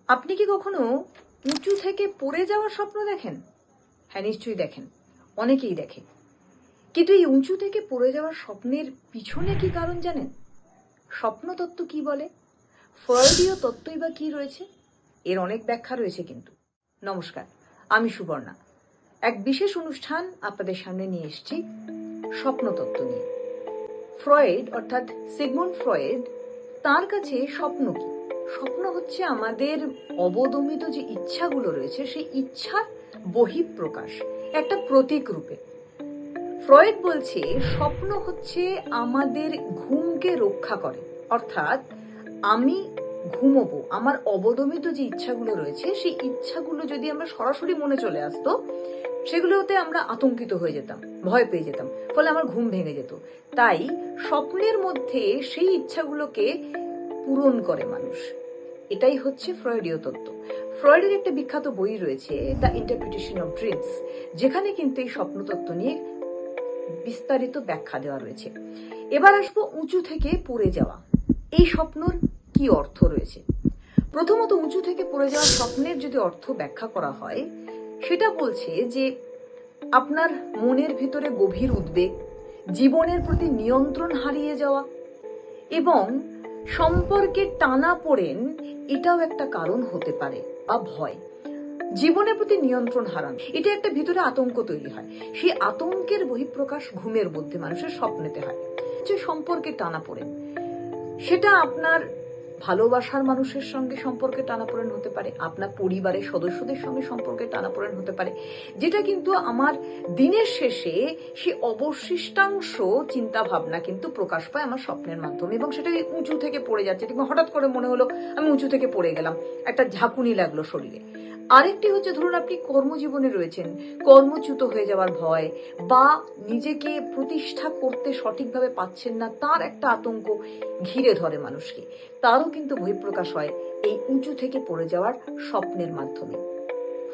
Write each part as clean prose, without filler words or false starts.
আপনি কি কখনো উঁচু থেকে পড়ে যাওয়ার স্বপ্ন দেখেন? হ্যাঁ, নিশ্চয়ই দেখেন, অনেকেই দেখে। কিন্তু এই উঁচু থেকে পড়ে যাওয়ার স্বপ্নের পিছনে কি কারণ জানেন? স্বপ্নতত্ত্ব কি বলে, ফ্রয়েডীয় তত্ত্বই বা কি রয়েছে, এর অনেক ব্যাখ্যা রয়েছে। কিন্তু নমস্কার, আমি সুবর্ণা। এক বিশেষ অনুষ্ঠান আপনাদের সামনে নিয়ে এসেছি স্বপ্নতত্ত্ব নিয়ে। ফ্রয়েড অর্থাৎ সিগমুন্ড ফ্রয়েড, তার কাছে স্বপ্ন কি? স্বপ্ন হচ্ছে আমাদের অবদমিত যে ইচ্ছাগুলো রয়েছে সেই ইচ্ছার বহিঃপ্রকাশ, একটা প্রতীক রূপে। ফ্রয়েড বলছে স্বপ্ন হচ্ছে আমাদের ঘুমকে রক্ষা করে। অর্থাৎ আমি ঘুমোবো, আমার অবদমিত যে ইচ্ছাগুলো রয়েছে সেই ইচ্ছাগুলো যদি আমরা সরাসরি মনে চলে আসতো, সেগুলোতে আমরা আতঙ্কিত হয়ে যেতাম, ভয় পেয়ে যেতাম, ফলে আমার ঘুম ভেঙে যেত। তাই স্বপ্নের মধ্যে সেই ইচ্ছাগুলোকে পূরণ করে মানুষ। এটাই হচ্ছে ফ্রয়েডীয় তত্ত্ব। ফ্রয়েডের একটা বিখ্যাত বই রয়েছে, দ্য ইন্টারপ্রিটেশন অফ ড্রিমস, যেখানে কিন্তু এই স্বপ্নতত্ত্ব নিয়ে বিস্তারিত ব্যাখ্যা দেওয়া রয়েছে। এবার আসবো উঁচু থেকে পড়ে যাওয়া। এই স্বপ্নর কি অর্থ রয়েছে? প্রথমত, উঁচু থেকে পড়ে যাওয়া স্বপ্নের যদি অর্থ ব্যাখ্যা করা হয়, সেটা বলছে যে আপনার মনের ভিতরে গভীর উদ্বেগ, জীবনের প্রতি নিয়ন্ত্রণ হারিয়ে যাওয়া এবং সম্পর্কের টানাপোড়েন, এটাও একটা কারণ হতে পারে। বা ভয়, জীবনের প্রতি নিয়ন্ত্রণ হারানো, এটা একটা ভিতরে আতঙ্ক তৈরি হয়। সেই আতঙ্কের বহিঃপ্রকাশ ঘুমের মধ্যে মানুষের স্বপ্নেতে হয়। যে সম্পর্কের টানাপোড়েন, সেটা আপনার ভালোবাসার মানুষের সঙ্গে সম্পর্কে টানাপোড়েন হতে পারে, আপনার পরিবারের সদস্যদের সঙ্গে সম্পর্কে টানাপোড়েন হতে পারে, যেটা কিন্তু আমার দিনের শেষে সে অবশিষ্টাংশ চিন্তা ভাবনা কিন্তু প্রকাশ পায় আমার স্বপ্নের মাধ্যমে। এবং সেটা উঁচু থেকে পড়ে যাচ্ছে, কিংবা হঠাৎ করে মনে হলো আমি উঁচু থেকে পড়ে গেলাম, একটা ঝাঁকুনি লাগলো শরীরে। আরেকটি হচ্ছে, ধরুন আপনি কর্মজীবনে রয়েছেন, কর্মচ্যুত হয়ে যাওয়ার ভয়, বা নিজেকে প্রতিষ্ঠা করতে সঠিকভাবে পাচ্ছেন না, তার একটা আতঙ্ক ঘিরে ধরে মানুষকে। তারও কিন্তু বহিঃপ্রকাশ হয় এই উঁচু থেকে পড়ে যাওয়ার স্বপ্নের মাধ্যমে।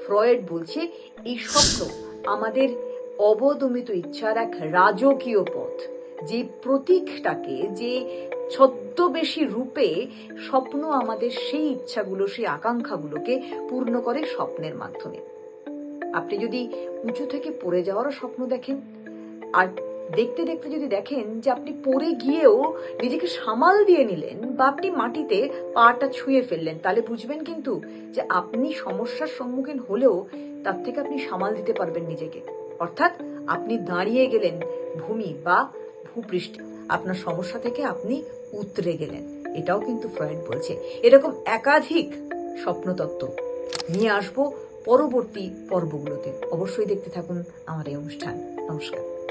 ফ্রয়েড বলছে এই স্বপ্ন আমাদের অবদমিত ইচ্ছার এক রাজকীয় পথ, যে প্রতীকটাকে, যে ছদ্মবেশী রূপে স্বপ্ন আমাদের সেই ইচ্ছাগুলো, সেই আকাঙ্ক্ষাগুলোকে পূর্ণ করে স্বপ্নের মাধ্যমে। আপনি যদি উঁচু থেকে পড়ে যাওয়ারও স্বপ্ন দেখেন, আর দেখতে দেখতে যদি দেখেন যে আপনি পড়ে গিয়েও নিজেকে সামাল দিয়ে নিলেন, বা আপনি মাটিতে পাটা ছুঁয়ে ফেললেন, তাহলে বুঝবেন কিন্তু যে আপনি সমস্যার সম্মুখীন হলেও তার থেকে আপনি সামাল দিতে পারবেন নিজেকে। অর্থাৎ আপনি দাঁড়িয়ে গেলেন ভূমি বা ভূপৃষ্ঠে, আপনার সমস্যা থেকে আপনি উতরে গেলেন। এটাও কিন্তু ফ্রয়েড বলছে। এরকম একাধিক স্বপ্নতত্ত্ব নিয়ে আসবো পরবর্তী পর্বগুলোতে। অবশ্যই দেখতে থাকুন আমার এই অনুষ্ঠান। নমস্কার।